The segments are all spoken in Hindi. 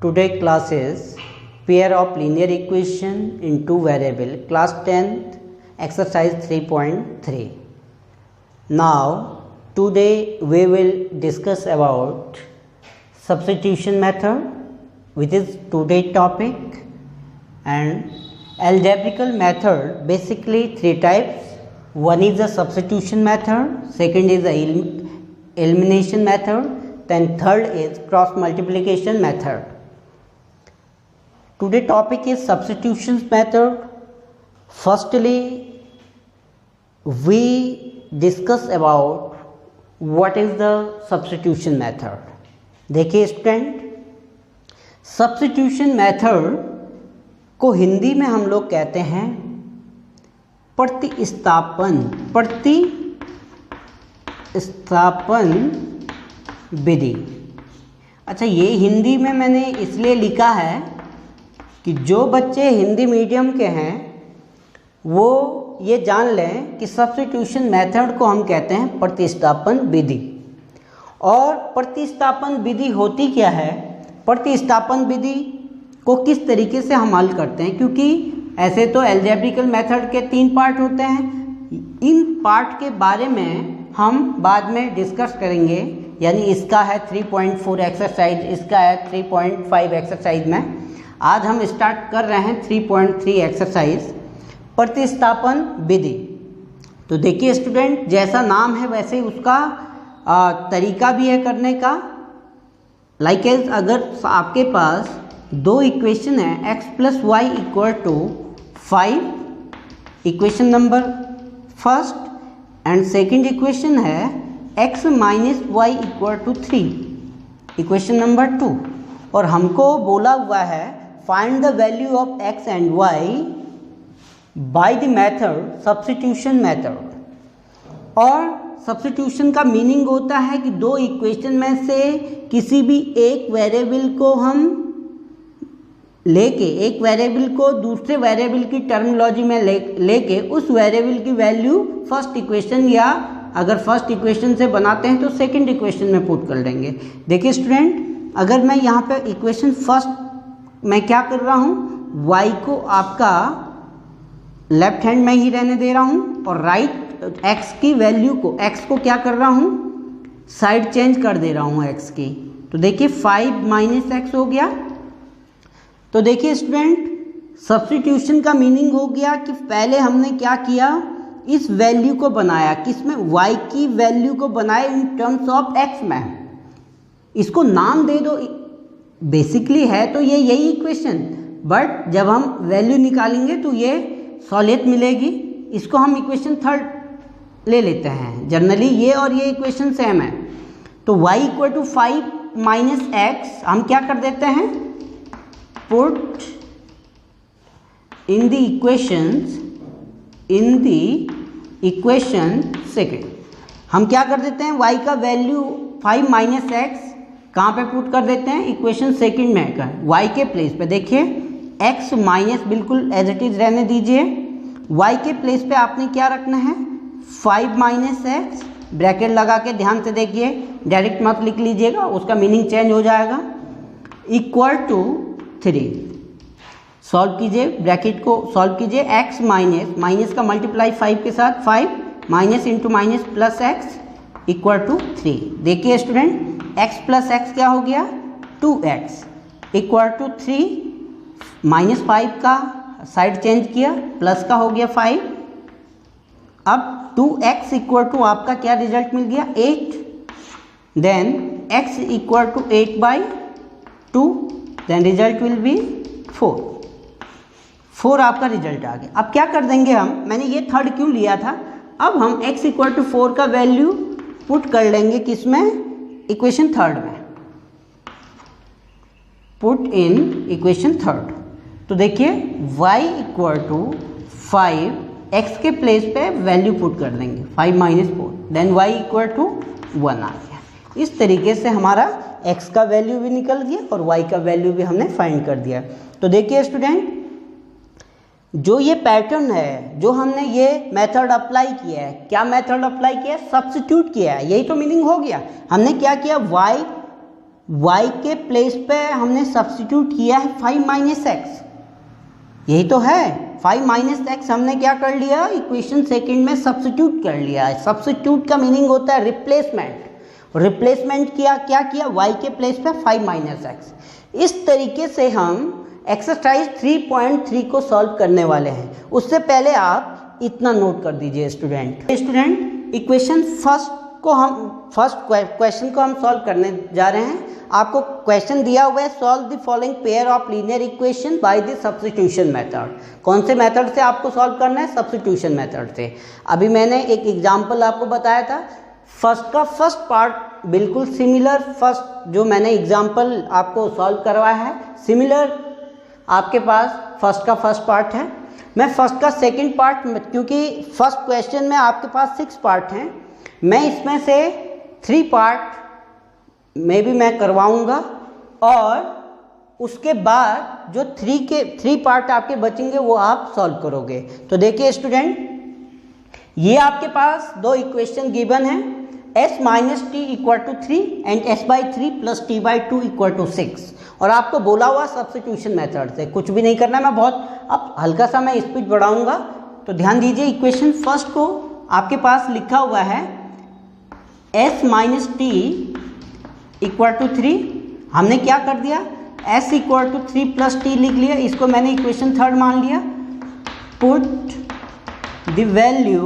Today class is pair of linear equation in two variable, class 10th, exercise 3.3. Now today we will discuss about substitution method, which is today topic, and algebraical method. Basically three types. One is the substitution method, second is the elimination method, then third is cross multiplication method. Today topic is substitution method. Firstly, we discuss about what is the substitution method. देखिए स्टूडेंट, सब्स्टिट्यूशन मेथड को हिंदी में हम लोग कहते हैं प्रतिस्थापन विधि। अच्छा, ये हिंदी में मैंने इसलिए लिखा है कि जो बच्चे हिंदी मीडियम के हैं वो ये जान लें कि सब्स्टिट्यूशन मेथड को हम कहते हैं प्रतिस्थापन विधि। और प्रतिस्थापन विधि होती क्या है, प्रतिस्थापन विधि को किस तरीके से हम हल करते हैं, क्योंकि ऐसे तो अलजेब्रिकल मेथड के 3 पार्ट होते हैं। इन पार्ट के बारे में हम बाद में डिस्कस करेंगे, यानी इसका है 3.4 एक्सरसाइज, इसका है 3.5 एक्सरसाइज में। आज हम स्टार्ट कर रहे हैं 3.3 एक्सरसाइज, प्रतिस्थापन विधि। तो देखिए स्टूडेंट, जैसा नाम है वैसे उसका तरीका भी है करने का। लाइक एज, अगर आपके पास दो इक्वेशन है x plus Y equal to 5, equation number first, and second equation है x minus Y equal to 3, equation number 2, और हमको बोला हुआ है find the value of x and y by the method substitution method. और सब्स्टिट्यूशन का मीनिंग होता है कि दो इक्वेशन में से किसी भी एक वेरिएबल को हम लेके, एक वेरिएबल को दूसरे वेरिएबल की टर्मिनोलॉजी में लेके उस वेरिएबल की वैल्यू फर्स्ट इक्वेशन, या अगर फर्स्ट इक्वेशन से बनाते हैं तो सेकंड इक्वेशन में पुट कर देंगे। देखिए स्टूडेंट, अगर मैं यहाँ पे इक्वेशन फर्स्ट मैं क्या कर रहा हूँ, y को आपका लेफ्ट हैंड में ही रहने दे रहा हूँ और राइट x की वैल्यू को, x को क्या कर रहा हूँ, साइड चेंज कर दे रहा हूँ x की। तो देखिए 5 माइनस एक्स हो गया। तो देखिए स्टूडेंट, सब्स्टिट्यूशन का मीनिंग हो गया कि पहले हमने क्या किया, इस वैल्यू को बनाया, किसमें, y की वैल्यू को बनाया इन टर्म्स ऑफ x में। इसको नाम दे दो, बेसिकली है तो ये यही इक्वेशन, बट जब हम वैल्यू निकालेंगे तो ये सॉलिड मिलेगी। इसको हम इक्वेशन थर्ड ले लेते हैं। जनरली ये और ये इक्वेशन सेम है। तो y equal to 5 minus X हम क्या कर देते हैं, put in the equation second. हम क्या कर देते हैं, y का वैल्यू 5 माइनस एक्स कहाँ पे पुट कर देते हैं, इक्वेशन सेकंड में कर y के प्लेस पे। देखिए x माइनस बिल्कुल एज इट इज रहने दीजिए, y के प्लेस पे आपने क्या रखना है, 5 माइनस एक्स, ब्रैकेट लगा के ध्यान से देखिए, डायरेक्ट मत लिख लीजिएगा, उसका मीनिंग चेंज हो जाएगा, इक्वल टू 3। सॉल्व कीजिए, ब्रैकेट को सॉल्व कीजिए, x माइनस का मल्टीप्लाई 5 के साथ, 5 minus into minus plus X equal to 3। देखिए स्टूडेंट, x प्लस एक्स क्या हो गया, 2x इक्वल टू 3, माइनस 5 का साइड चेंज किया, प्लस का हो गया 5। अब 2x इक्वल टू आपका क्या रिजल्ट मिल गया, 8, then x equal to 8/2, then result will be 4 आपका रिजल्ट आ गया। अब क्या कर देंगे हम, मैंने ये थर्ड क्यों लिया था, अब हम x इक्वल टू 4 का वैल्यू पुट कर लेंगे किसमें, इक्वेशन थर्ड में, पुट इन इक्वेशन थर्ड। तो देखिए y इक्वल टू 5, x के प्लेस पे वैल्यू पुट कर देंगे 5 minus 4, then y equal to 1 आ गया। इस तरीके से हमारा x का वैल्यू भी निकल गया और y का वैल्यू भी हमने फाइंड कर दिया। तो देखिए स्टूडेंट, जो ये पैटर्न है, जो हमने ये मेथड अप्लाई किया है, क्या मेथड अप्लाई किया है, सब्स्टिट्यूट किया है, यही तो मीनिंग हो गया। हमने क्या किया, y y के प्लेस पे हमने सब्स्टिट्यूट किया है 5 माइनस एक्स, यही तो है। 5 माइनस एक्स हमने क्या कर लिया, इक्वेशन सेकंड में सब्स्टिट्यूट कर लिया है। सब्स्टिट्यूट का मीनिंग होता है रिप्लेसमेंट। रिप्लेसमेंट किया, क्या किया, y के प्लेस पे 5 माइनस एक्स। इस तरीके से हम एक्सरसाइज 3.3 को सॉल्व करने वाले हैं। उससे पहले आप इतना नोट कर दीजिए स्टूडेंट, इक्वेशन फर्स्ट क्वेश्चन को हम सॉल्व करने जा रहे हैं। आपको क्वेश्चन दिया हुआ है, solve the following pair of linear equation by the substitution method. कौन से मेथड से आपको सॉल्व करना है, सब्स्टिट्यूशन मेथड से। अभी मैंने एक एग्जाम्पल आपको बताया था, फर्स्ट का फर्स्ट पार्ट बिल्कुल सिमिलर, फर्स्ट जो मैंने एग्जाम्पल आपको सॉल्व करवाया है सिमिलर आपके पास फर्स्ट का फर्स्ट पार्ट है। मैं फर्स्ट का सेकंड पार्ट, क्योंकि फर्स्ट क्वेश्चन में आपके पास 6 पार्ट हैं, मैं इसमें से 3 पार्ट में भी मैं करवाऊंगा और उसके बाद जो 3 पार्ट आपके बचेंगे वो आप सॉल्व करोगे। तो देखिए स्टूडेंट, ये आपके पास 2 इक्वेशन गिवन है, s minus T equal to 3 and s/3 plus t/2 equal to 6, और आपको बोला हुआ सब्स्टिट्यूशन मेथड से। कुछ भी नहीं करना है, मैं बहुत अब हल्का सा मैं स्पीड बढ़ाऊंगा। तो ध्यान दीजिए, इक्वेशन फर्स्ट को आपके पास लिखा हुआ है s minus T equal to 3, हमने क्या कर दिया, s equal to 3 plus T लिख लिया, इसको मैंने इक्वेशन थर्ड मान लिया। Put the value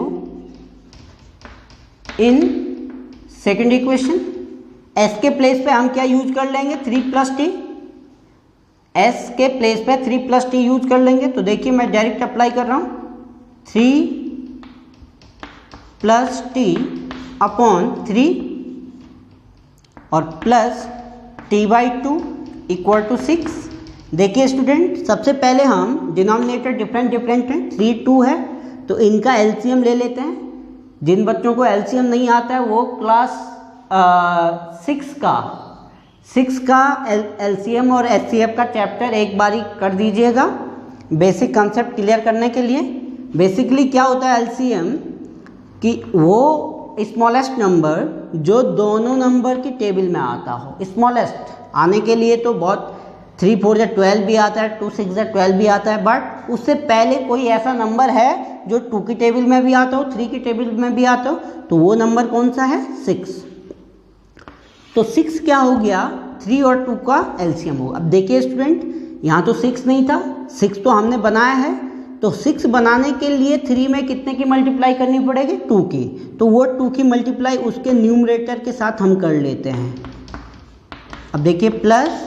in second equation, s के प्लेस पे हम क्या यूज कर लेंगे, 3 प्लस टी, s के प्लेस पे 3 प्लस टी यूज कर लेंगे। तो देखिए मैं डायरेक्ट अप्लाई कर रहा हूँ, 3 प्लस टी अपॉन 3 और प्लस t/2 इक्वल टू 6। देखिए स्टूडेंट, सबसे पहले हम डिनोमिनेटर डिफरेंट है, 3 2 है, तो इनका एलसीएम ले लेते हैं। जिन बच्चों को एलसीएम नहीं आता है वो क्लास 6 का एलसीएम और एचसीएफ का चैप्टर एक बारी कर दीजिएगा, बेसिक कंसेप्ट क्लियर करने के लिए। बेसिकली क्या होता है एलसीएम, कि वो स्मॉलेस्ट नंबर जो दोनों नंबर की टेबल में आता हो। स्मॉलेस्ट आने के लिए तो बहुत 3 4 12 भी आता है, 2 6 12 भी आता है, बट उससे पहले कोई ऐसा नंबर है जो 2 की टेबल में भी आता हो, 3 की टेबल में भी आता हो, तो वो नंबर कौन सा है, 6। तो 6 क्या हो गया, 3 और 2 का एलसीएम होगा। अब देखिए स्टूडेंट, यहाँ तो 6 नहीं था, 6 तो हमने बनाया है, तो 6 बनाने के लिए 3 में कितने की मल्टीप्लाई करनी पड़ेगी, 2 की। तो वो 2 की मल्टीप्लाई उसके न्यूमरेटर के साथ हम कर लेते हैं। अब देखिए प्लस,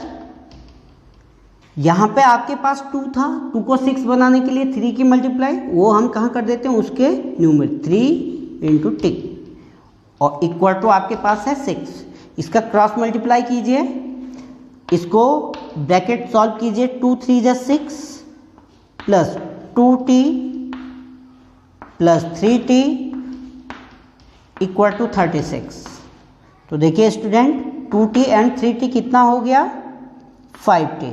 यहाँ पे आपके पास 2 था, 2 को 6 बनाने के लिए 3 की मल्टीप्लाई वो हम कहाँ कर देते हैं, उसके न्यूमरेटर 3 इंटू टी, और इक्वल टू आपके पास है 6। इसका क्रॉस मल्टीप्लाई कीजिए, इसको ब्रैकेट सॉल्व कीजिए, 2 3 जा 6 plus 2t plus 3t equal to 36। तो देखिए स्टूडेंट, 2t एंड 3t कितना हो गया, 5t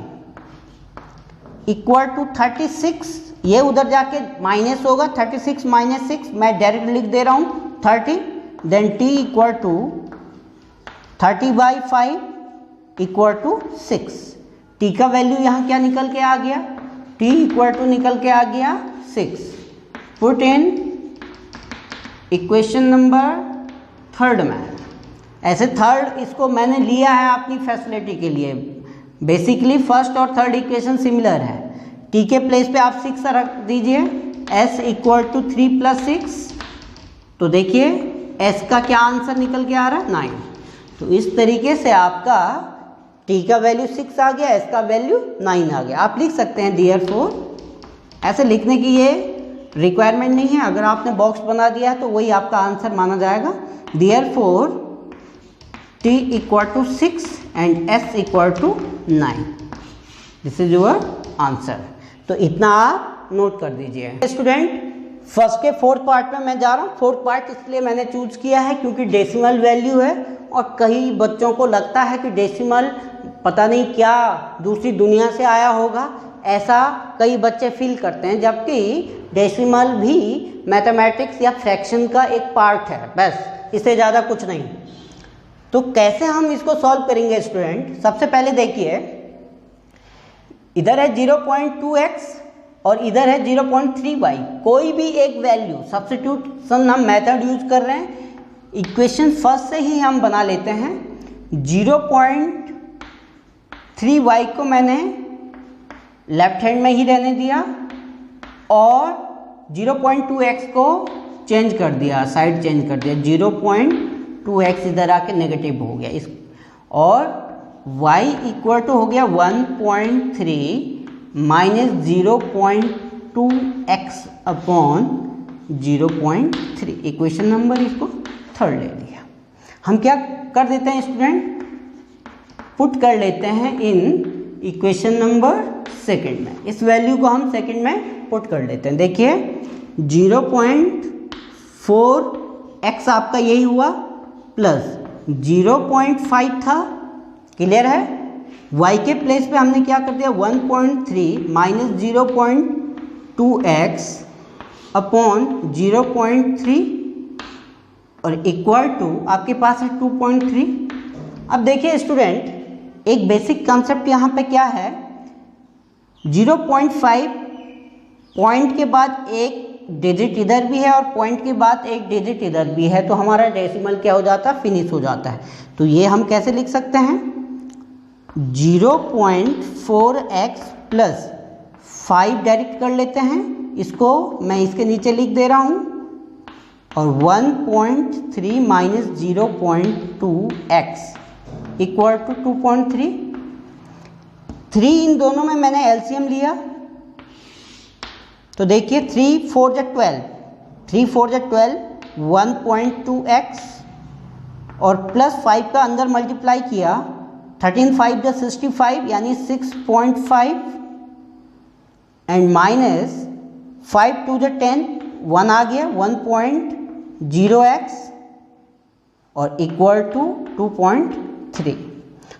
इक्वल टू 36। ये उधर जाके माइनस होगा, 36 माइनस 6 मैं डायरेक्ट लिख दे रहा हूँ 30, then t equal to 30/5 equal to 6। t का वैल्यू यहाँ क्या निकल के आ गया, t इक्वल टू निकल के आ गया 6। Put in equation number third में। ऐसे थर्ड इसको मैंने लिया है अपनी फैसिलिटी के लिए, बेसिकली फर्स्ट और थर्ड इक्वेशन सिमिलर है। t के प्लेस पे आप 6 रख दीजिए, s इक्वल टू 3 प्लस 6, तो देखिए s का क्या आंसर निकल के आ रहा है, 9। तो इस तरीके से आपका t का वैल्यू 6 आ गया, s का वैल्यू 9 आ गया। आप लिख सकते हैं देयरफॉर, ऐसे लिखने की ये रिक्वायरमेंट नहीं है, अगर आपने बॉक्स बना दिया है तो वही आपका आंसर माना जाएगा। Therefore t equal to 6 and s equal to 9, this is your answer. तो इतना आप नोट कर दीजिए। स्टूडेंट, फर्स्ट के फोर्थ पार्ट में मैं जा रहा हूँ। फोर्थ पार्ट इसलिए मैंने चूज किया है क्योंकि डेसिमल वैल्यू है, और कई बच्चों को लगता है कि डेसिमल पता नहीं क्या दूसरी दुनिया से आया होगा, ऐसा कई बच्चे फील करते हैं, जबकि डेसिमल भी मैथमेटिक्स या फ्रैक्शन का एक पार्ट है, बस इससे ज़्यादा कुछ नहीं। तो कैसे हम इसको सॉल्व करेंगे स्टूडेंट? सबसे पहले देखिए, इधर है 0.2x और इधर है 0.3y। कोई भी एक वैल्यू, सब्स्टिट्यूशन हम मेथड यूज कर रहे हैं, इक्वेशन फर्स्ट से ही हम बना लेते हैं। 0.3y को मैंने लेफ्ट हैंड में ही रहने दिया और 0.2x को चेंज कर दिया, साइड चेंज कर दिया, 0.2x इधर आके नेगेटिव हो गया इस, और y इक्वल टू हो गया 1.3 minus 0.2x upon 0.3। Equation number इसको थर्ड ले लिया। हम क्या कर देते हैं स्टूडेंट? पुट कर लेते हैं इन इक्वेशन नंबर सेकंड में। इस वैल्यू को हम सेकंड में पुट कर लेते हैं। देखिए 0.4x आपका यही हुआ प्लस 0.5 था, क्लियर है। y के प्लेस पे हमने क्या कर दिया 1.3 माइनस 0.2x अपॉन 0.3 और इक्वल टू आपके पास है 2.3। अब देखिए स्टूडेंट, एक बेसिक कंसेप्ट यहाँ पे क्या है, 0.5 पॉइंट के बाद एक डिजिट इधर भी है और पॉइंट के बाद एक डिजिट इधर भी है, तो हमारा डेसिमल क्या हो जाता है? फिनिश हो जाता है। तो ये हम कैसे लिख सकते हैं? 0.4x प्लस 5 डायरेक्ट कर लेते हैं, इसको मैं इसके नीचे लिख दे रहा हूँ, और 1.3 माइनस 0.2x इक्वल टू 2.3। 3 इन दोनों में मैंने एलसीएम लिया, तो देखिए 3 4 जा 12, 3 4 जा 12, 1.2x और प्लस 5 का अंदर मल्टीप्लाई किया, 13 5 जा 65 यानी 6.5 एंड माइनस 5 2 जा 10, 1 आ गया 1.0x और इक्वल टू 2.3।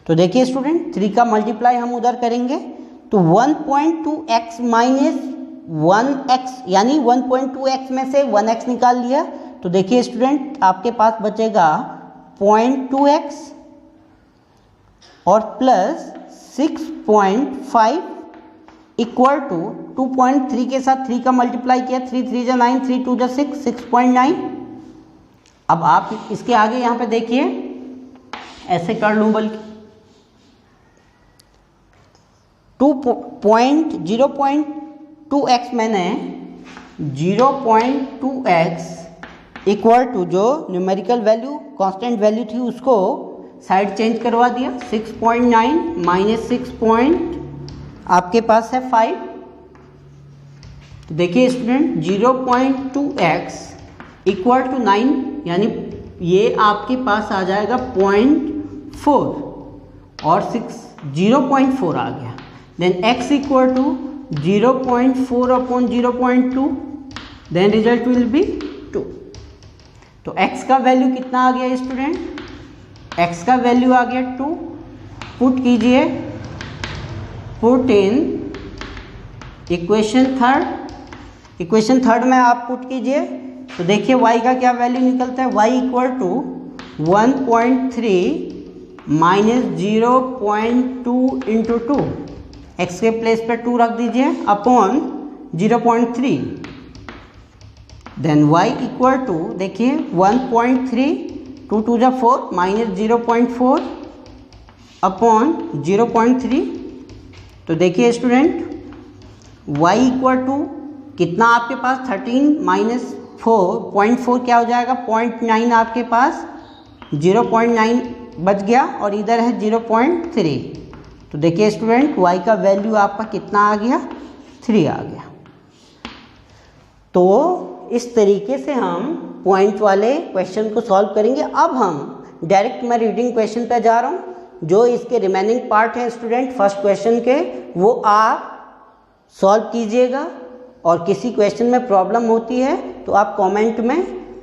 तो देखिए स्टूडेंट, 3 का मल्टीप्लाई हम उधर करेंगे तो 1.2x माइनस 1x यानी 1.2x में से 1x निकाल लिया, तो देखिए स्टूडेंट आपके पास बचेगा 0.2x और प्लस 6.5 इक्वल टू 2.3 के साथ 3 का मल्टीप्लाई किया, 3 3 जा 9, 3 2 जा 6, 6.9। अब आप इसके आगे यहाँ पे देखिए, ऐसे कर लूँ बल्कि 0.2x मैंने 0.2x इक्वल टू जो न्यूमेरिकल वैल्यू कांस्टेंट वैल्यू थी उसको साइड चेंज करवा दिया, 6.9 माइनस 6 आपके पास है 5। तो देखिए स्टूडेंट 0.2x इक्वल टू 9 यानी ये आपके पास आ जाएगा 0.4 और 0.4 आ गया। Then x equal to 0.4 upon 0.2, then result will be 2। तो x का वैल्यू कितना आ गया स्टूडेंट? x का वैल्यू आ गया 2। पुट कीजिए, पुट इन इक्वेशन थर्ड में आप पुट कीजिए, तो देखिए y का क्या वैल्यू निकलता है, y equal to 1.3 minus 0.2 into 2, x के प्लेस पे 2 रख दीजिए upon 0.3, then y equal to देखिए 1.3, 2 2 जा 4 माइनस 0.4 अपॉन 0.3। तो देखिए स्टूडेंट y इक्वल टू कितना आपके पास 13 माइनस 4.4 क्या हो जाएगा 0.9 आपके पास 0.9 बच गया और इधर है 0.3। तो देखिए स्टूडेंट y का वैल्यू आपका कितना आ गया 3 आ गया। तो इस तरीके से हम पॉइंट वाले क्वेश्चन को सॉल्व करेंगे। अब हम डायरेक्ट मैं रीडिंग क्वेश्चन पे जा रहा हूँ, जो इसके रिमेनिंग पार्ट हैं स्टूडेंट फर्स्ट क्वेश्चन के वो आप सॉल्व कीजिएगा, और किसी क्वेश्चन में प्रॉब्लम होती है तो आप कमेंट में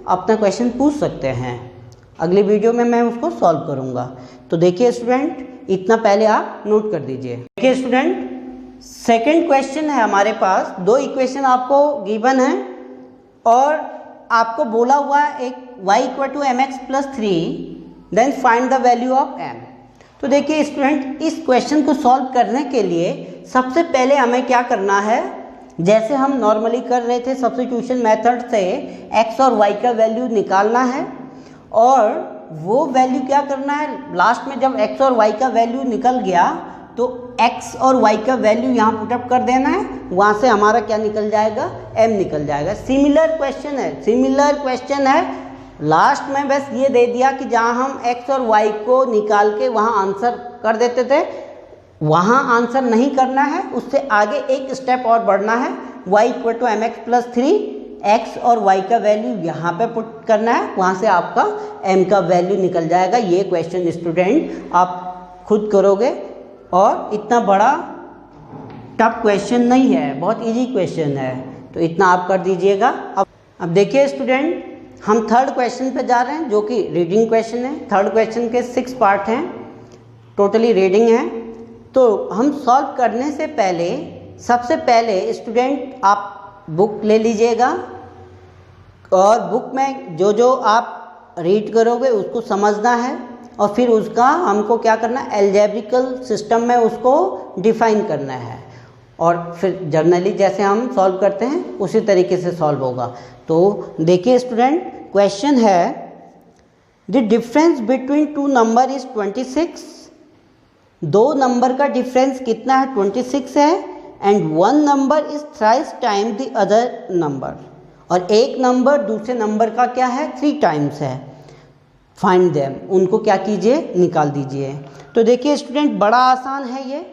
अपना क्वेश्चन पूछ सकते हैं, अगली वीडियो में मैं उसको सॉल्व करूँगा। तो देखिए स्टूडेंट इतना पहले आप नोट कर दीजिए। देखिए स्टूडेंट सेकंड क्वेश्चन है हमारे पास, 2 इक्वेशन आपको गिवन है और आपको बोला हुआ है एक y equal to mx plus 3 then find the value of m। तो देखिए स्टूडेंट, इस क्वेश्चन को सॉल्व करने के लिए सबसे पहले हमें क्या करना है, जैसे हम नॉर्मली कर रहे थे सब्स्टिट्यूशन मेथड से x और y का वैल्यू निकालना है, और वो वैल्यू क्या करना है, लास्ट में जब x और y का वैल्यू निकल गया तो x और y का वैल्यू यहाँ पुटअप कर देना है, वहाँ से हमारा क्या निकल जाएगा, m निकल जाएगा। सिमिलर क्वेश्चन है, लास्ट में बस ये दे दिया कि जहाँ हम x और y को निकाल के वहाँ आंसर कर देते थे, वहाँ आंसर नहीं करना है, उससे आगे एक स्टेप और बढ़ना है। y = mx+3, x और y का वैल्यू यहाँ पे पुट करना है, वहाँ से आपका m का वैल्यू निकल जाएगा। ये क्वेश्चन स्टूडेंट आप खुद करोगे, और इतना बड़ा टफ क्वेश्चन नहीं है, बहुत इजी क्वेश्चन है, तो इतना आप कर दीजिएगा। अब देखिए स्टूडेंट, हम थर्ड क्वेश्चन पे जा रहे हैं, जो कि रीडिंग क्वेश्चन है। थर्ड क्वेश्चन के 6 पार्ट हैं, टोटली रीडिंग है। तो हम सॉल्व करने से पहले सबसे पहले स्टूडेंट आप बुक ले लीजिएगा, और बुक में जो जो आप रीड करोगे उसको समझना है, और फिर उसका हमको क्या करना है, अलजेब्रिकल सिस्टम में उसको डिफाइन करना है, और फिर जर्नली जैसे हम सॉल्व करते हैं उसी तरीके से सॉल्व होगा। तो देखिए स्टूडेंट, क्वेश्चन है the difference between to number is 26। दो नंबर का डिफरेंस कितना है, 26 है, and one number is thrice time the other number, और एक नंबर दूसरे नंबर का क्या है, 3 टाइम्स है। फाइंड देम, उनको क्या कीजिए, निकाल दीजिए। तो देखिए स्टूडेंट, बड़ा आसान है ये।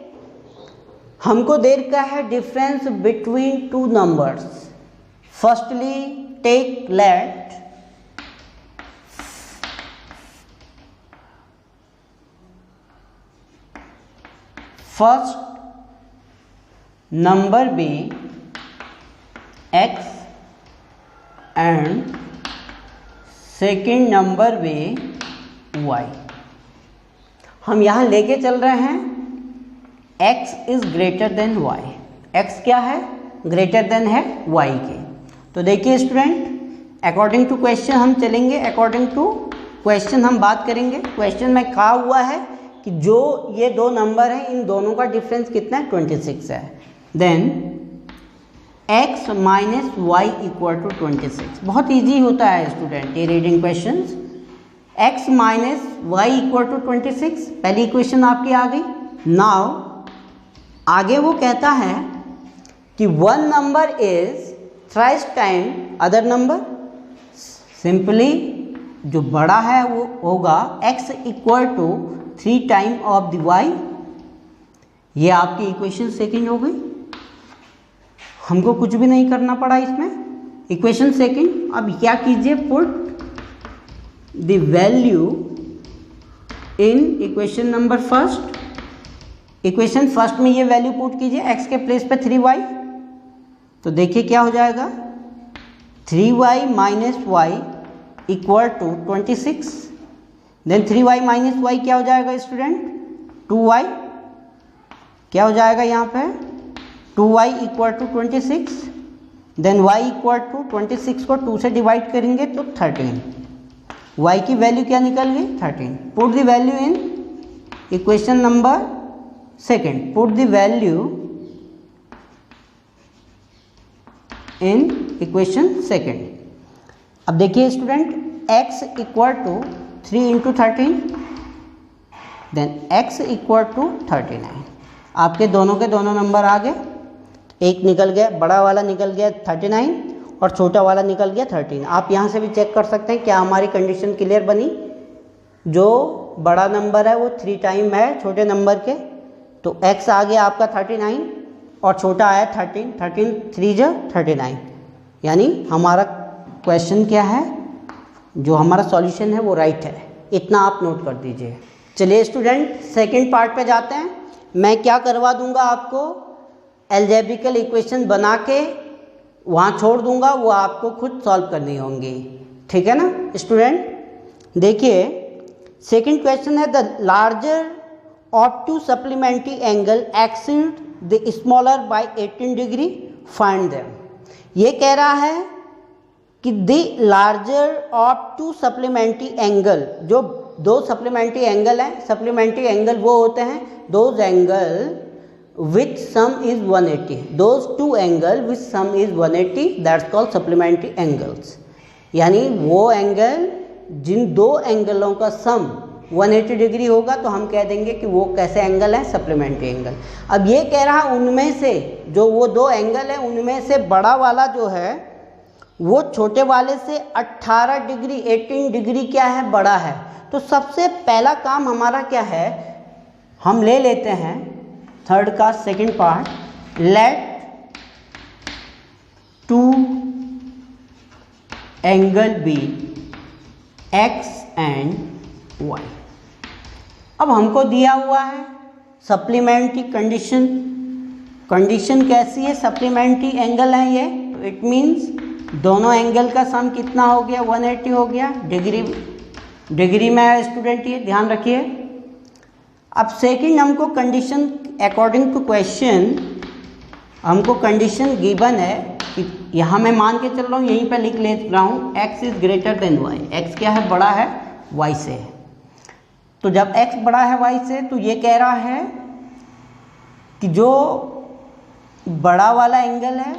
हमको दे रखा है difference between two numbers. Firstly take let first number be x and second number वे y। हम यहाँ लेके चल रहे हैं x is greater than y। x क्या है, ग्रेटर देन है y के। तो देखिए स्टूडेंट, अकॉर्डिंग टू क्वेश्चन हम चलेंगे, अकॉर्डिंग टू क्वेश्चन हम बात करेंगे। क्वेश्चन में कहा हुआ है कि जो ये दो नंबर हैं इन दोनों का डिफरेंस कितना है, 26 है। Then x minus Y equal to 26। बहुत इजी होता है स्टूडेंट ये reading questions. x minus Y equal to 26, पहली इक्वेशन आपकी आ गई। नाउ आगे वो कहता है कि one number is thrice time other number. Simply जो बड़ा है वो होगा x equal to 3 time of the y। ये आपकी इक्वेशन सेकेंड हो गई, हमको कुछ भी नहीं करना पड़ा इसमें। इक्वेशन सेकेंड, अब क्या कीजिए, put the value in equation number first. Equation first में ये वैल्यू पुट कीजिए, x के प्लेस पे 3y। तो देखिए क्या हो जाएगा, 3y minus Y equal to 26। Then 3y minus y क्या हो जाएगा स्टूडेंट, 2y। क्या हो जाएगा यहाँ पे, 2y equal to 26। Then y equal to 26 को 2 से डिवाइड करेंगे तो 13। y की वैल्यू क्या निकल गई, 13। Put the value in equation number second. Put the value in equation second. अब देखिए student, x equal to 3 into 13, then x equal to 39। आपके दोनों के दोनों नंबर आ गए, एक निकल गया, बड़ा वाला निकल गया 39 और छोटा वाला निकल गया 13। आप यहाँ से भी चेक कर सकते हैं क्या हमारी कंडीशन क्लियर बनी। जो बड़ा नंबर है वो 3 टाइम है छोटे नंबर के, तो x आ गया आपका 39 और छोटा आया 13। 13 3 जा 39, यानी हमारा क्वेश्चन क्या है, जो हमारा सॉल्यूशन है वो राइट है। इतना आप नोट कर दीजिए। चलिए स्टूडेंट, सेकंड पार्ट पे जाते हैं। मैं क्या करवा दूंगा आपको, अलजेब्रिकल इक्वेशन बना के वहाँ छोड़ दूंगा, वो आपको खुद सॉल्व करनी होंगी, ठीक है ना स्टूडेंट। देखिए सेकंड क्वेश्चन है, the larger of to supplementary angle exceed the smaller by 18 degree, find them. ये कह रहा है कि the larger of to supplementary angle, जो दो सप्लीमेंट्री एंगल हैं। सप्लीमेंट्री एंगल वो होते हैं those angle which some is 180, those two angle which some is 180 that's called supplementary angles. यानी वो एंगल जिन दो एंगलों का सम 180 डिग्री होगा तो हम कह देंगे कि वो कैसे एंगल है, सप्लीमेंट्री एंगल। अब ये कह रहा उनमें से जो वो दो एंगल है उनमें से बड़ा वाला जो है वो छोटे वाले से 18 डिग्री 18 डिग्री क्या है, बड़ा है। तो सबसे पहला काम हमारा क्या है, हम ले लेते हैं थर्ड का second part, let two angle be x and y. अब हमको दिया हुआ है सप्लीमेंट्री कंडीशन। कंडीशन कैसी है, सप्लीमेंट्री एंगल है ये, तो इट मीन्स दोनों एंगल का सम कितना हो गया, 180 हो गया। डिग्री में है स्टूडेंट, ये ध्यान रखिए। अब सेकंड हमको कंडीशन अकॉर्डिंग टू क्वेश्चन हमको कंडीशन गिवन है कि यहाँ मैं मान के चल रहा हूँ, यहीं पे लिख ले रहा हूँ x is greater than y। x क्या है, बड़ा है y से। तो जब x बड़ा है y से तो ये कह रहा है कि जो बड़ा वाला एंगल है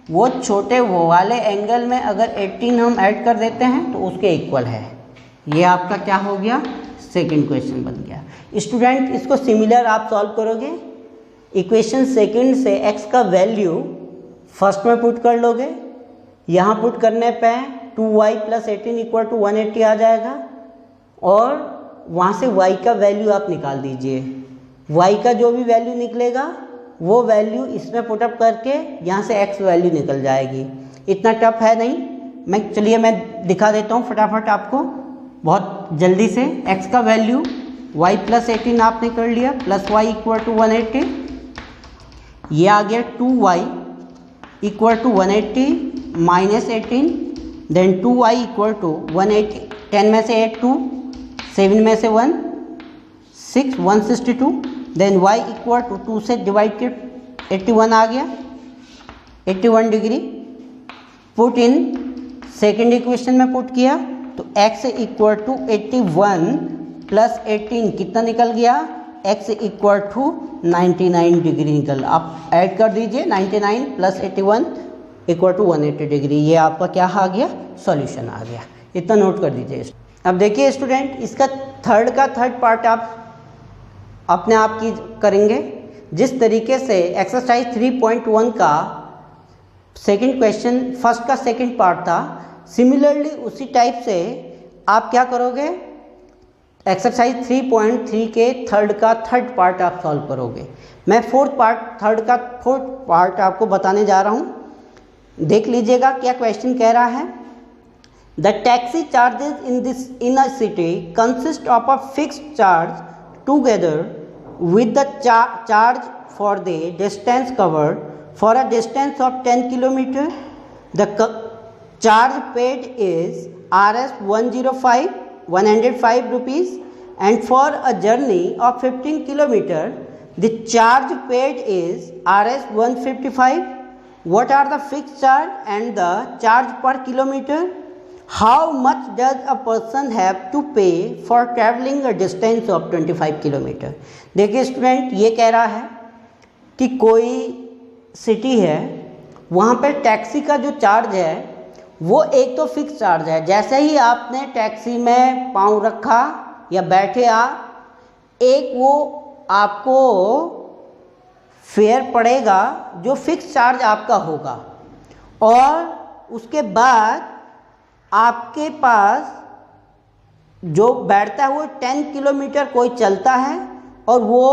वो छोटे वाले एंगल में अगर 18 हम ऐड कर देते हैं तो उसके इक्वल है। ये आपका क्या हो गया, सेकंड क्वेश्चन बन गया। स्टूडेंट इसको सिमिलर आप सॉल्व करोगे। इक्वेशन सेकंड से x का वैल्यू फर्स्ट में पुट कर लोगे, यहाँ पुट करने पे 2y + 18 = 180 आ जाएगा और वहाँ से y का वैल्यू आप निकाल दीजिए। y का जो भी वैल्यू निकलेगा वो वैल्यू इसमें पुटअप करके यहाँ से x वैल्यू निकल जाएगी। इतना टफ है नहीं, चलिए मैं दिखा देता हूँ फटाफट आपको बहुत जल्दी से। x का वैल्यू y + 18 आपने कर लिया, प्लस y = 180, ये आ गया 2y = 180 - 18, देन 2y = 180, 10 में से 8 2, 7 में से 1 6, 162, देन y = 2 से डिवाइड के 81 आ गया, 81 degree. Put in second equation में पुट किया तो x = 81 + 18 कितना निकल गया, x = 99 डिग्री निकल। आप ऐड कर दीजिए 99 + 81 = 180 डिग्री। ये आपका क्या आ गया, सॉल्यूशन आ गया। इतना नोट कर दीजिए। अब देखिए स्टूडेंट, इसका थर्ड पार्ट आप अपने आप की करेंगे। जिस तरीके से एक्सरसाइज 3.1 का सेकंड क्वेश्चन फर्स्ट का सेकंड पार्ट था, सिमिलरली उसी टाइप से आप क्या करोगे, एक्सरसाइज 3.3 के थर्ड पार्ट आप सॉल्व करोगे। मैं थर्ड का फोर्थ पार्ट आपको बताने जा रहा हूँ। देख लीजिएगा क्या क्वेश्चन कह रहा है। The taxi charges in a city consist of a fixed charge together with the charge for the distance covered for a distance of 10 km. The charge paid is Rs 105 rupees, and for a journey of 15 km the charge paid is Rs 155. What are the fixed charge and the charge per kilometer? How much does a person have to pay for traveling a distance of 25 kilometre? देखिए स्टूडेंट, ये कह रहा है कि कोई सिटी है, वहाँ पर टैक्सी का जो चार्ज है वो एक तो फिक्स चार्ज है। जैसे ही आपने टैक्सी में पाँव रखा या बैठे एक वो आपको फेयर पड़ेगा जो फिक्स चार्ज आपका होगा, और उसके बाद आपके पास जो बैठता है वो 10 किलोमीटर कोई चलता है, और वो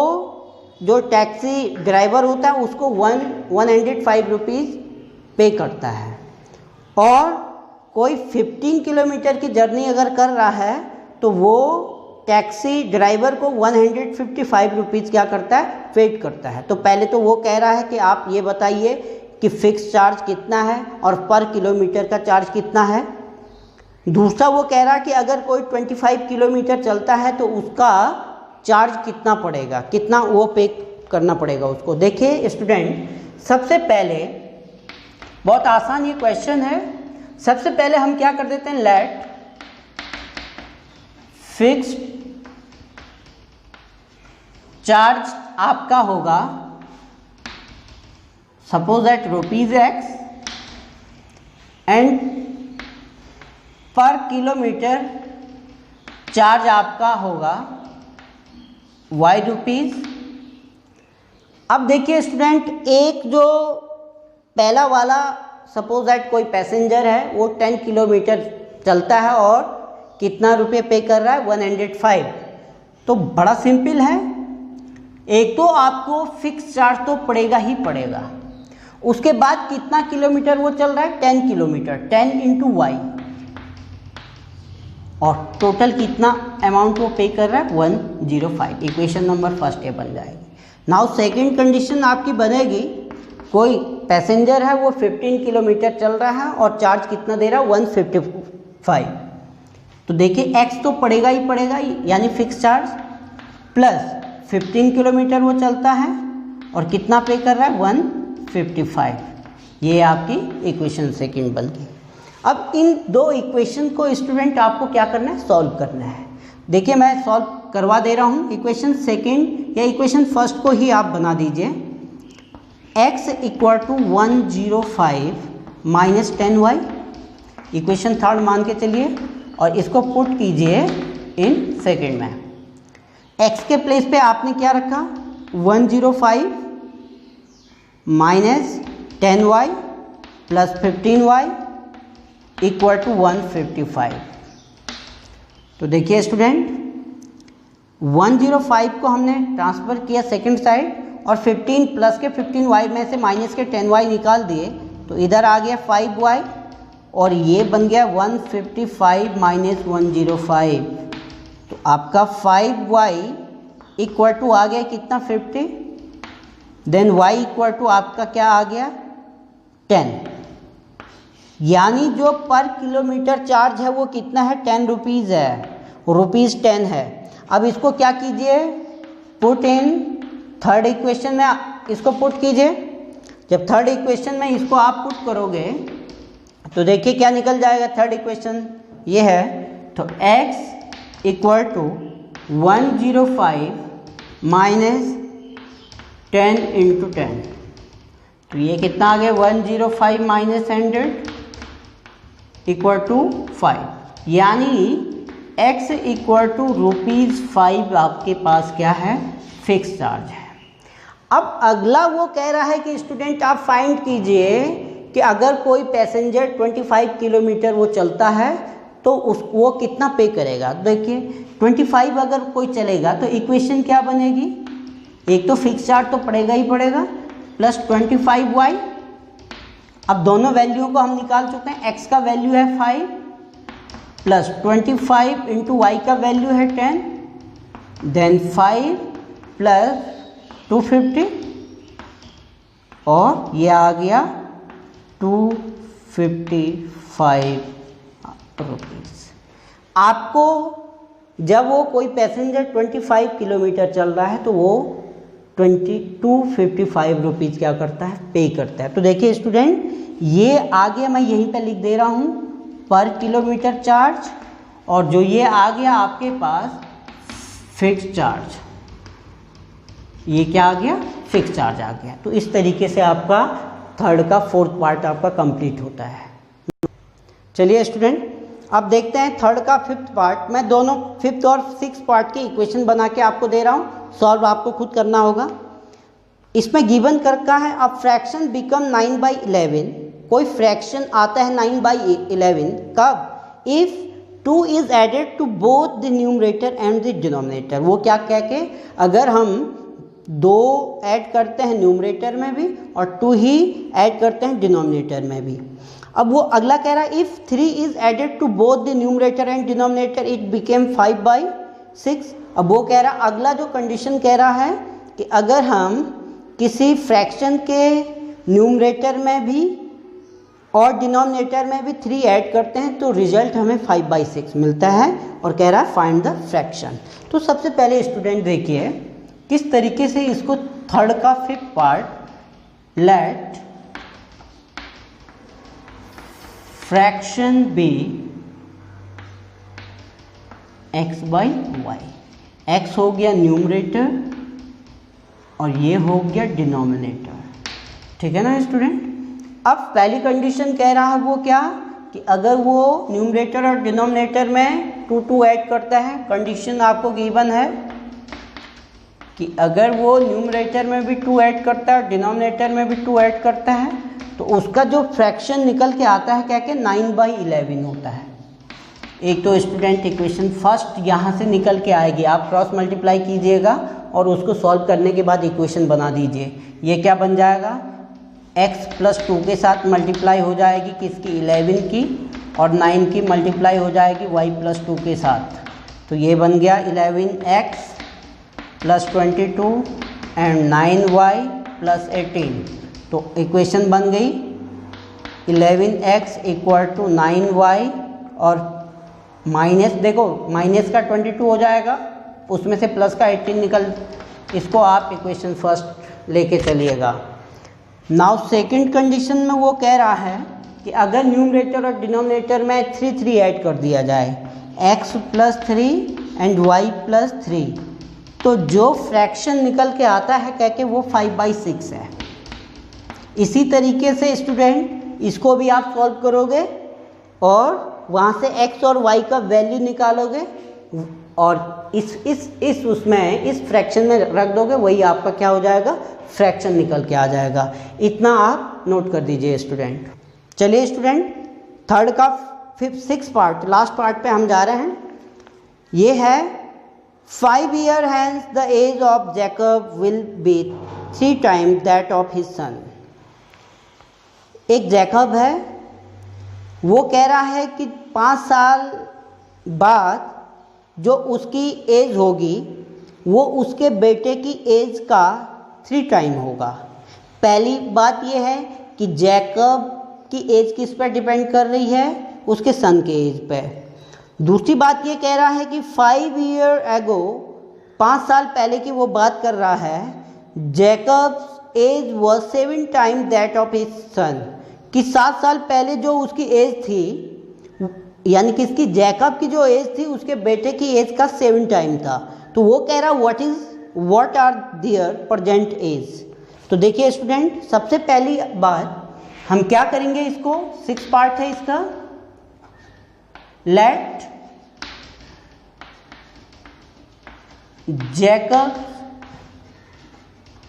जो टैक्सी ड्राइवर होता है उसको 105 रुपीज़ पे करता है। और कोई 15 किलोमीटर की जर्नी अगर कर रहा है तो वो टैक्सी ड्राइवर को 155 रुपीज़ क्या करता है, पेड करता है। तो पहले तो वो कह रहा है कि आप ये बताइए कि फिक्स चार्ज कितना है और पर किलोमीटर का चार्ज कितना है। दूसरा वो कह रहा है कि अगर कोई 25 किलोमीटर चलता है तो उसका चार्ज कितना पड़ेगा, कितना वो पे करना पड़ेगा उसको। देखिए स्टूडेंट, सबसे पहले बहुत आसान ये क्वेश्चन है। सबसे पहले हम क्या कर देते हैं, लेट फिक्स्ड चार्ज आपका होगा सपोज एट ₹X एंड पर किलोमीटर चार्ज आपका होगा ₹Y। अब देखिए स्टूडेंट, एक जो पहला वाला सपोज दैट कोई पैसेंजर है वो 10 किलोमीटर चलता है और कितना रुपये पे कर रहा है 105। तो बड़ा सिंपल है, एक तो आपको फिक्स चार्ज तो पड़ेगा ही पड़ेगा, उसके बाद कितना किलोमीटर वो चल रहा है 10 किलोमीटर, 10 × Y, और टोटल कितना अमाउंट वो पे कर रहा है 105। इक्वेशन नंबर फर्स्ट ये बन जाएगी। नाउ सेकंड कंडीशन आपकी बनेगी, कोई पैसेंजर है वो 15 किलोमीटर चल रहा है और चार्ज कितना दे रहा है 155। तो देखिए x तो पड़ेगा ही पड़ेगा, यानी फिक्स चार्ज, प्लस 15 किलोमीटर वो चलता है और कितना पे कर रहा है 155। ये आपकी इक्वेशन सेकंड बन गई। अब इन दो इक्वेशन को स्टूडेंट आपको क्या करना है, सॉल्व करना है। देखिए मैं सॉल्व करवा दे रहा हूँ। इक्वेशन सेकंड या इक्वेशन फर्स्ट को ही आप बना दीजिए। x = 105 - 10y, इक्वेशन थर्ड मान के चलिए, और इसको पुट कीजिए इन सेकंड में। x के प्लेस पे आपने क्या रखा 105 - 10y + 15y = 155। तो देखिए स्टूडेंट, 105 को हमने ट्रांसफ़र किया सेकंड साइड और 15 प्लस के 15y में से माइनस के 10y निकाल दिए, तो इधर आ गया 5y और ये बन गया 155 - 105। तो आपका 5y = आ गया कितना 50, देन y = आपका क्या आ गया 10, यानी जो पर किलोमीटर चार्ज है वो कितना है 10 रुपीज़ है, ₹10 है। अब इसको क्या कीजिए, पुट इन थर्ड इक्वेशन में इसको पुट कीजिए। जब थर्ड इक्वेशन में इसको आप पुट करोगे तो देखिए क्या निकल जाएगा। थर्ड इक्वेशन ये है, तो x = 105 - 10 × 10, तो ये कितना आ गया 105 - 100 = 5, यानी x = ₹5 आपके पास क्या है, फिक्स चार्ज है। अब अगला वो कह रहा है कि स्टूडेंट आप फाइंड कीजिए कि अगर कोई पैसेंजर 25 किलोमीटर वो चलता है तो वो कितना पे करेगा। देखिए 25 अगर कोई चलेगा तो इक्वेशन क्या बनेगी, एक तो फिक्स चार्ज तो पड़ेगा ही पड़ेगा, प्लस 25y। अब दोनों वैल्यू को हम निकाल चुके हैं, x का वैल्यू है 5 प्लस 25 × y का वैल्यू है 10, देन 5 प्लस 250 और ये आ गया 255 रुपीज़। आपको जब वो कोई पैसेंजर 25 किलोमीटर चल रहा है तो वो 255 रुपीज़ क्या करता है, पे करता है। तो देखिए स्टूडेंट, ये आगे मैं यहीं पे लिख दे रहा हूँ पर किलोमीटर चार्ज, और जो ये आ गया आपके पास फिक्स चार्ज, ये क्या आ गया, फिक्स चार्ज आ गया। तो इस तरीके से आपका थर्ड का फोर्थ पार्ट आपका कंप्लीट होता है। चलिए स्टूडेंट, अब देखते हैं थर्ड का फिफ्थ पार्ट। मैं दोनों फिफ्थ और सिक्स पार्ट के इक्वेशन बना के आपको दे रहा हूँ, सॉल्व आपको खुद करना होगा। इसमें गिवन करका है अब फ्रैक्शन बिकम 9/11, कोई फ्रैक्शन आता है 9/11 कब, if 2 is added to both the numerator and the denominator. वो क्या कह के, अगर हम 2 ऐड करते हैं न्यूमरेटर में भी और 2 ही ऐड करते हैं डिनोमिनेटर में भी। अब वो अगला कह रहा है if 3 is added to both the numerator and denominator it became 5/6। अब वो कह रहा है, अगला जो कंडीशन कह रहा है कि अगर हम किसी फ्रैक्शन के न्यूमरेटर में भी और डिनोमिनेटर में भी 3 ऐड करते हैं तो रिजल्ट हमें 5/6 मिलता है, और कह रहा है फाइंड द फ्रैक्शन। तो सबसे पहले स्टूडेंट देखिए किस तरीके से इसको थर्ड का fifth part, let fraction be x by y. x हो गया न्यूमरेटर और ये हो गया डिनोमिनेटर, ठीक है ना स्टूडेंट। अब पहली कंडीशन कह रहा है वो क्या, कि अगर वो न्यूमरेटर और डिनोमिनेटर में 2 ऐड करता है, कंडीशन आपको गिवन है कि अगर वो न्यूमरेटर में भी 2 ऐड करता है, डिनोमिनेटर में भी 2 ऐड करता है, तो उसका जो फ्रैक्शन निकल के आता है क्या कि 9/11 होता है। एक तो स्टूडेंट इक्वेशन फर्स्ट यहाँ से निकल के आएगी, आप क्रॉस मल्टीप्लाई कीजिएगा और उसको सॉल्व करने के बाद इक्वेशन बना दीजिए। ये क्या बन जाएगा, x + 2 के साथ मल्टीप्लाई हो जाएगी किसकी, 11 की, और 9 की मल्टीप्लाई हो जाएगी y + 2 के साथ। तो ये बन गया 11x + 22 एंड 9y + 18। तो इक्वेशन बन गई 11x = 9y और माइनस, देखो माइनस का 22 हो जाएगा, उसमें से प्लस का 18 निकल, इसको आप इक्वेशन फर्स्ट लेके चलिएगा। नाउ सेकंड कंडीशन में वो कह रहा है कि अगर न्यूमरेटर और डिनोमिनेटर में 3 ऐड कर दिया जाए, x + 3 एंड y + 3, तो जो फ्रैक्शन निकल के आता है कह के वो 5/6 है। इसी तरीके से स्टूडेंट इसको भी आप सॉल्व करोगे और वहाँ से x और y का वैल्यू निकालोगे और इस फ्रैक्शन में रख दोगे, वही आपका क्या हो जाएगा, फ्रैक्शन निकल के आ जाएगा। इतना आप नोट कर दीजिए स्टूडेंट। चलिए स्टूडेंट, थर्ड का 6th पार्ट, लास्ट पार्ट पे हम जा रहे हैं। ये है 5 years hence the age of Jacob will be 3 times that of his son। एक जैकब है, वो कह रहा है कि 5 साल बाद जो उसकी एज होगी वो उसके बेटे की एज का 3 टाइम होगा। पहली बात ये है कि जैकब की एज किस पर डिपेंड कर रही है, उसके सन के एज पे। दूसरी बात ये कह रहा है कि 5 years ago, 5 साल पहले की वो बात कर रहा है, Jacob's age was 7 times that of his son, कि 7 साल पहले जो उसकी एज थी, यानी कि इसकी जैकब की जो एज थी उसके बेटे की एज का 7 टाइम था। तो वो कह रहा what are their present age. तो देखिए स्टूडेंट, सबसे पहली बात हम क्या करेंगे, इसको 6 पार्ट है इसका, let Jacob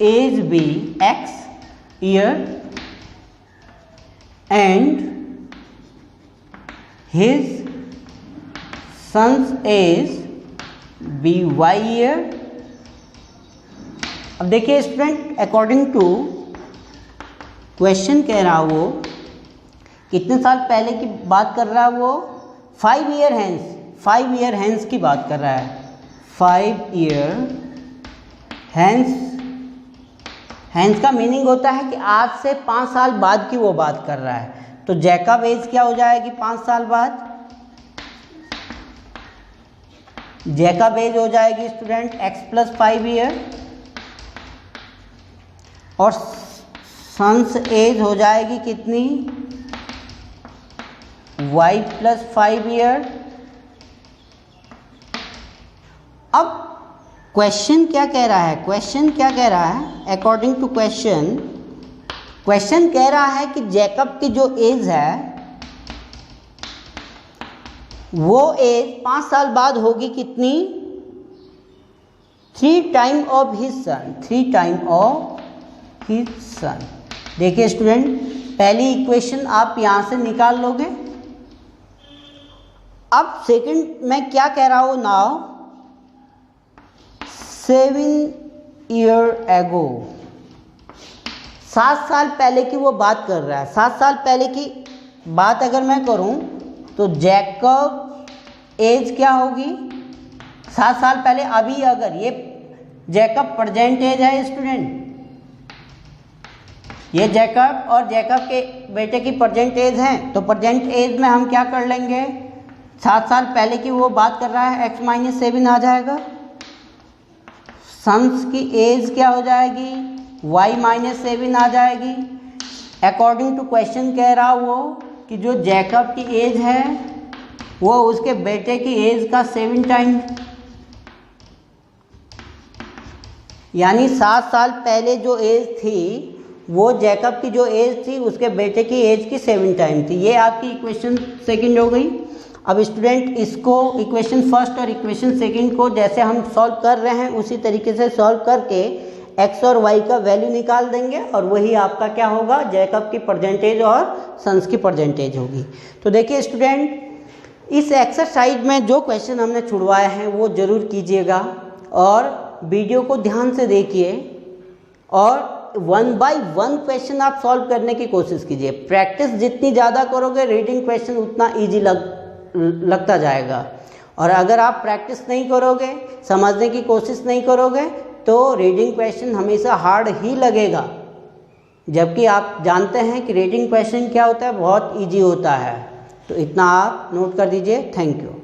age be x year and his son's age be y year। अब देखिए स्टूडेंट, अकॉर्डिंग टू क्वेश्चन कह रहा वो कितने साल पहले की बात कर रहा है, वो 5 years hence, 5 years hence की बात कर रहा है। 5 years hence, हैंस का मीनिंग होता है कि आज से 5 साल बाद की वो बात कर रहा है। तो जैकब एज क्या हो जाएगी 5 साल बाद, जैकब एज हो जाएगी स्टूडेंट x + 5 years और सन्स एज हो जाएगी कितनी, y + 5 years। अब क्वेश्चन क्या कह रहा है, क्वेश्चन क्या कह रहा है, अकॉर्डिंग टू क्वेश्चन कह रहा है कि जैकब की जो एज है वो एज 5 साल बाद होगी कितनी, 3 time of his sun, 3 time of his सन। देखिए स्टूडेंट, पहली इक्वेशन आप यहां से निकाल लोगे। अब सेकंड में क्या कह रहा हूं, नाउ 7 years ago, 7 साल पहले की वो बात कर रहा है। 7 साल पहले की बात अगर मैं करूं तो जैकब एज क्या होगी 7 साल पहले। अभी अगर ये जैकब प्रेजेंट एज है स्टूडेंट, ये जैकब और जैकब के बेटे की प्रेजेंट एज है, तो प्रेजेंट एज में हम क्या कर लेंगे, 7 साल पहले की वो बात कर रहा है, x - 7 आ जाएगा। सन्स की एज क्या हो जाएगी, y - 7 आ जाएगी। अकॉर्डिंग टू क्वेश्चन कह रहा वो कि जो जैकब की एज है वो उसके बेटे की एज का 7 टाइम, यानी 7 साल पहले जो एज थी वो जैकब की जो एज थी उसके बेटे की एज की 7 टाइम थी। ये आपकी इक्वेशन सेकंड हो गई। अब स्टूडेंट इसको इक्वेशन फर्स्ट और इक्वेशन सेकंड को जैसे हम सॉल्व कर रहे हैं उसी तरीके से सॉल्व करके एक्स और वाई का वैल्यू निकाल देंगे और वही आपका क्या होगा, जैकब की परसेंटेज और सन्स की परसेंटेज होगी। तो देखिए स्टूडेंट, इस एक्सरसाइज में जो क्वेश्चन हमने छुड़वाए हैं वो ज़रूर कीजिएगा और वीडियो को ध्यान से देखिए और 1 बाय 1 क्वेश्चन आप सॉल्व करने की कोशिश कीजिए। प्रैक्टिस जितनी ज़्यादा करोगे रीडिंग क्वेश्चन उतना ईजी लगता जाएगा, और अगर आप प्रैक्टिस नहीं करोगे, समझने की कोशिश नहीं करोगे तो रीडिंग क्वेश्चन हमेशा हार्ड ही लगेगा। जबकि आप जानते हैं कि रीडिंग क्वेश्चन क्या होता है, बहुत ईजी होता है। तो इतना आप नोट कर दीजिए। Thank you.